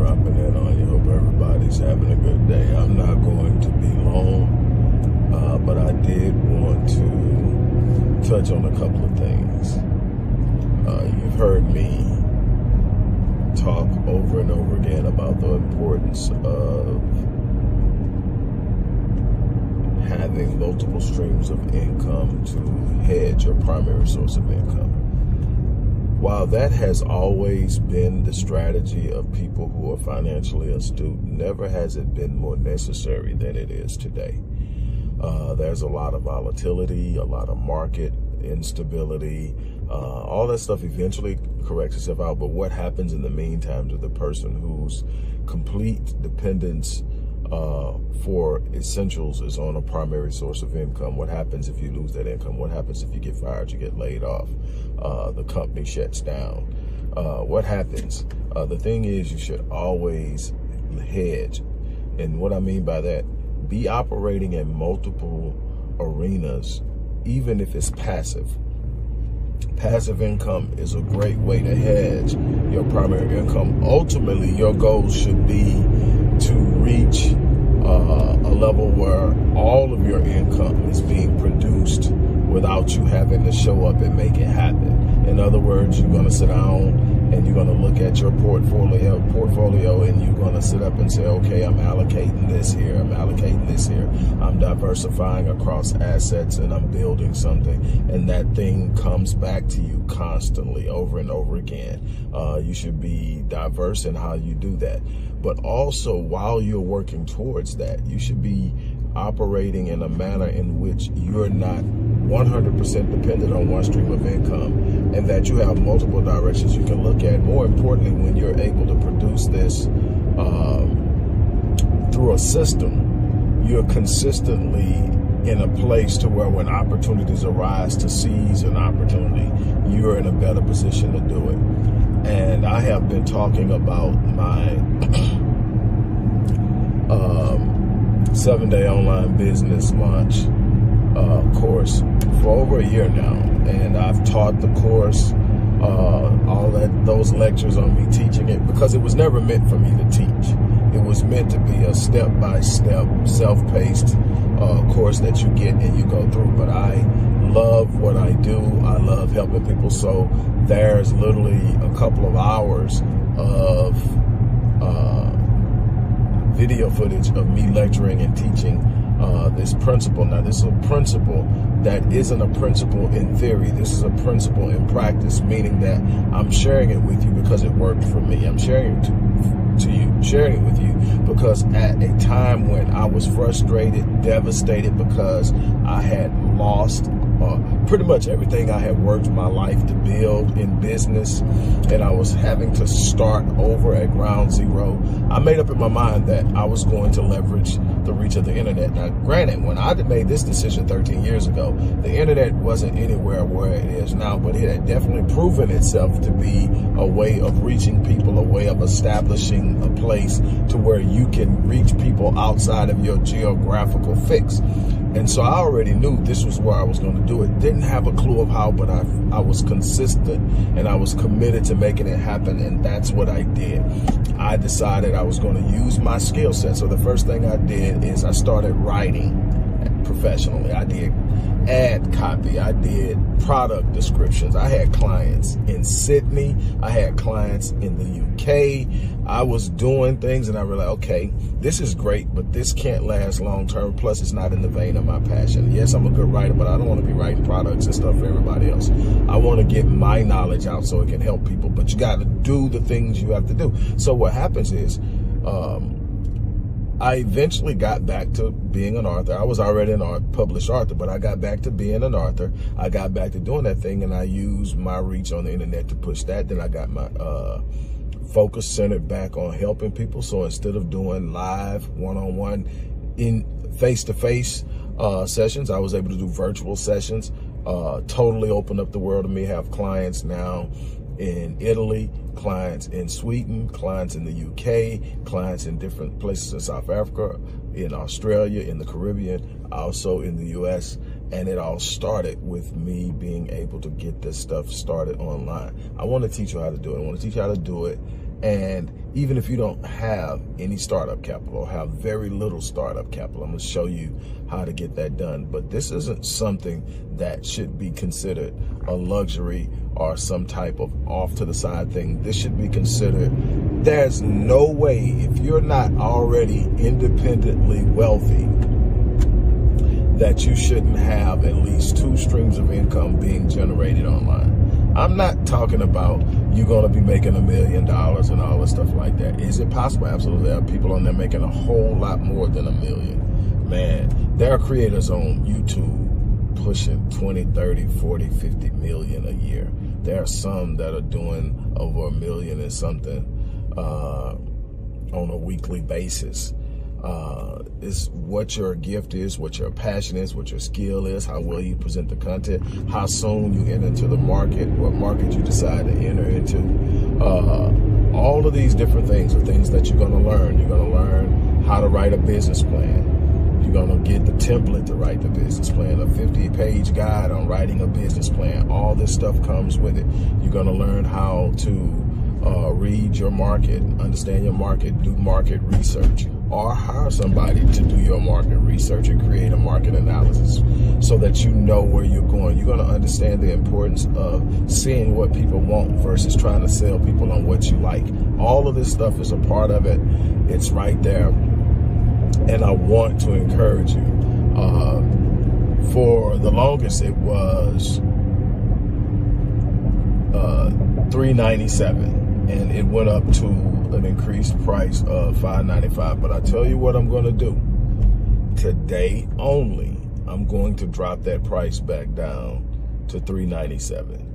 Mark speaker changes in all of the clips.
Speaker 1: dropping in on you. Hope everybody's having a good day. I'm not going to be long, but I did want to touch on a couple of things. You've heard me talk over and over again about the importance of having multiple streams of income to hedge your primary source of income. While that has always been the strategy of people who are financially astute, never has it been more necessary than it is today. There's a lot of volatility, a lot of market instability, all that stuff eventually corrects itself out. But what happens in the meantime to the person whose complete dependence for essentials is on a primary source of income? What happens if you lose that income? What happens if you get fired, you get laid off, the company shuts down? What happens? The thing is, you should always hedge. And what I mean by that, be operating in multiple arenas, even if it's passive. Passive income is a great way to hedge your primary income. Ultimately, your goal should be to reach a level where all of your income is being produced without you having to show up and make it happen. In other words, you're going to sit down and you're going to look at your portfolio and you're going to sit up and say, okay, I'm allocating this here, I'm allocating this here, I'm diversifying across assets, and I'm building something, and that thing comes back to you constantly over and over again. You should be diverse in how you do that. But also, while you're working towards that, you should be operating in a manner in which you're not 100% dependent on one stream of income, and that you have multiple directions you can look at. More importantly, when you're able to produce this through a system, you're consistently in a place to where when opportunities arise to seize an opportunity, you're in a better position to do it. And I have been talking about my 7-day online business launch course for over a year now, and I've taught the course, those lectures on me teaching it, because it was never meant for me to teach. It was meant to be a step-by-step, self-paced course that you get and you go through. But I love what I do. I love helping people. So there's literally a couple of hours of video footage of me lecturing and teaching this principle. Now, this is a principle that isn't a principle in theory. This is a principle in practice, meaning that I'm sharing it with you because it worked for me. I'm sharing it sharing it with you because at a time when I was frustrated, devastated, because I had lost pretty much everything I had worked my life to build in business, and I was having to start over at ground zero, I made up in my mind that I was going to leverage the reach of the internet. Now, granted, when I made this decision 13 years ago, the internet wasn't anywhere where it is now, but it had definitely proven itself to be a way of reaching people, a way of establishing a place to where you can reach people outside of your geographical fix. And so I already knew this was where I was going to do it. Didn't have a clue of how, but I was consistent and I was committed to making it happen, and that's what I did. I decided I was going to use my skill set. So the first thing I did is I started writing professionally. I did ad copy. I did product descriptions. I had clients in Sydney. I had clients in the UK. I was doing things and I realized, okay, this is great, but this can't last long term. Plus, it's not in the vein of my passion. Yes, I'm a good writer, but I don't want to be writing products and stuff for everybody else. I want to get my knowledge out so it can help people, but you got to do the things you have to do. So what happens is, I eventually got back to being an author. I was already an published author, but I got back to being an author. I got back to doing that thing, and I used my reach on the internet to push that. Then I got my focus centered back on helping people. So instead of doing live one-on-one in face-to-face sessions, I was able to do virtual sessions. Totally opened up the world to me. Have clients now in Italy, clients in Sweden, clients in the UK, clients in different places in South Africa, in Australia, in the Caribbean, also in the US. And it all started with me being able to get this stuff started online. I want to teach you how to do it. I want to teach you how to do it And even if you don't have any startup capital or have very little startup capital, I'm going to show you how to get that done. But this isn't something that should be considered a luxury or some type of off to the side thing. This should be considered, there's no way, if you're not already independently wealthy, that you shouldn't have at least 2 streams of income being generated online. I'm not talking about you're going to be making $1 million and all this stuff like that. Is it possible? Absolutely. There are people on there making a whole lot more than $1 million. Man, there are creators on YouTube pushing 20, 30, 40, 50 million a year. There are some that are doing over $1 million and something on a weekly basis. It's what your gift is, what your passion is, what your skill is, how well you present the content, how soon you enter into the market, what market you decide to enter into. All of these different things are things that you're going to learn. You're going to learn how to write a business plan. You're going to get the template to write the business plan, a 50-page guide on writing a business plan. All this stuff comes with it. You're going to learn how to read your market, understand your market, do market research, or hire somebody to do your market research and create a market analysis so that you know where you're going. You're going to understand the importance of seeing what people want versus trying to sell people on what you like. All of this stuff is a part of it. It's right there. And I want to encourage you. For the longest, it was $397. And it went up to an increased price of $595. But I tell you what I'm going to do. Today only, I'm going to drop that price back down to $397.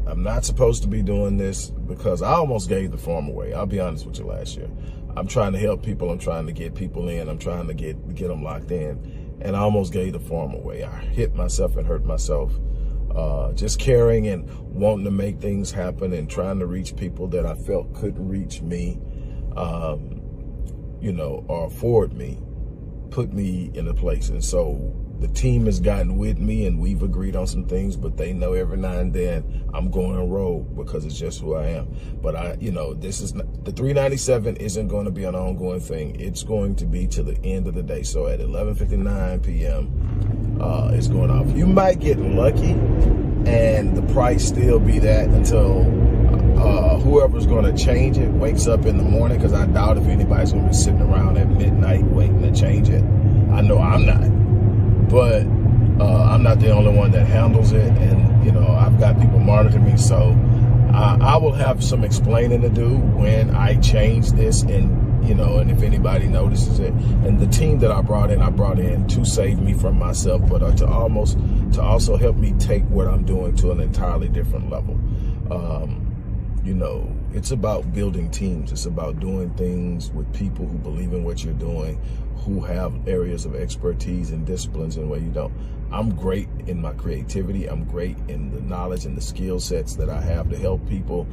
Speaker 1: I'm not supposed to be doing this because I almost gave the farm away. I'll be honest with you, last year. I'm trying to help people. I'm trying to get people in. I'm trying to get them locked in. And I almost gave the farm away. I hit myself and hurt myself. Just caring and wanting to make things happen and trying to reach people that I felt couldn't reach me, you know, or afford me, put me in a place. And so the team has gotten with me and we've agreed on some things, but they know every now and then I'm going on road because it's just who I am. But you know, this is not, the $397 isn't going to be an ongoing thing. It's going to be to the end of the day. So at 11:59 p.m., it's going off. You might get lucky and the price still be that until whoever's going to change it wakes up in the morning, because I doubt if anybody's going to be sitting around at midnight waiting to change it. I know I'm not, but I'm not the only one that handles it, and you know, I've got people monitoring me, so I will have some explaining to do when I change this, and you know, and if anybody notices it. And the team that I brought in to save me from myself, but to also help me take what I'm doing to an entirely different level. You know, it's about building teams. It's about doing things with people who believe in what you're doing, who have areas of expertise and disciplines in where you don't. I'm great in my creativity. I'm great in the knowledge and the skill sets that I have to help people.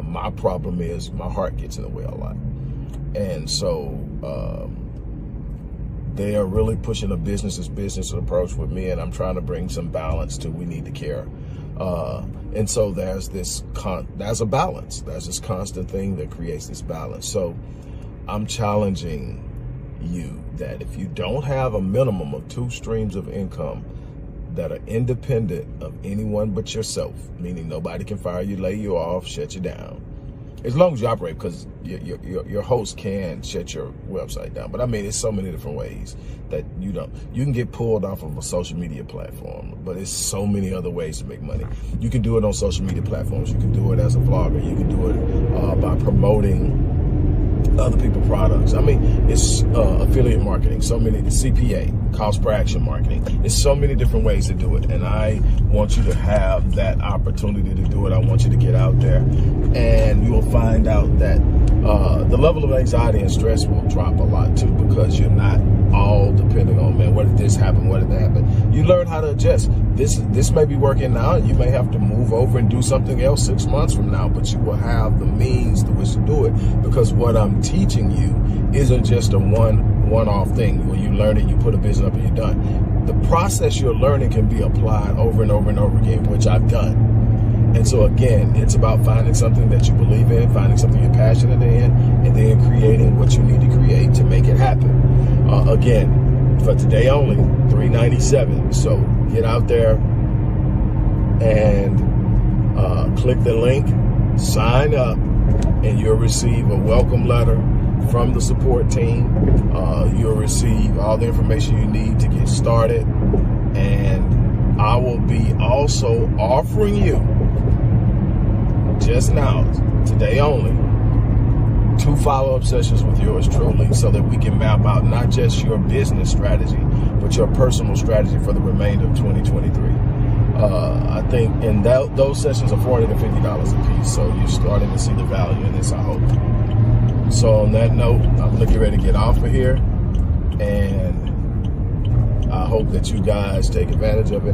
Speaker 1: My problem is my heart gets in the way a lot. And so they are really pushing a business approach with me, and I'm trying to bring some balance to we need to care. And so there's a balance. There's this constant thing that creates this balance. So I'm challenging you that if you don't have a minimum of 2 streams of income that are independent of anyone but yourself, meaning nobody can fire you, lay you off, shut you down, as long as you operate, because your host can shut your website down. But I mean, it's so many different ways that you can get pulled off of a social media platform, but it's so many other ways to make money. You can do it on social media platforms. You can do it as a vlogger. You can do it by promoting other people's products. I mean, it's affiliate marketing, so many, CPA, cost per action marketing. There's so many different ways to do it. And I want you to have that opportunity to do it. I want you to get out there, and you will find out that the level of anxiety and stress will drop a lot too, because you're not all depending on, man, what did this happen? What did that happen? You learn how to adjust. This may be working now. You may have to move over and do something else 6 months from now, but you will have the means to which to do it, because what I'm teaching you isn't just a one-off thing where you learn it, you put a business up, and you're done. The process you're learning can be applied over and over and over again, which I've done. And so again, it's about finding something that you believe in, finding something you're passionate in, and then creating what you need to create to make it happen. Again, for today only, $397. So get out there and click the link, sign up, and you'll receive a welcome letter from the support team. You'll receive all the information you need to get started. And I will be also offering you, just now, today only, 2 follow-up sessions with yours truly, so that we can map out not just your business strategy, but your personal strategy for the remainder of 2023. I think, and those sessions are $450 a piece, so you're starting to see the value in this, I hope. So on that note, I'm looking ready to get off of here, and I hope that you guys take advantage of it.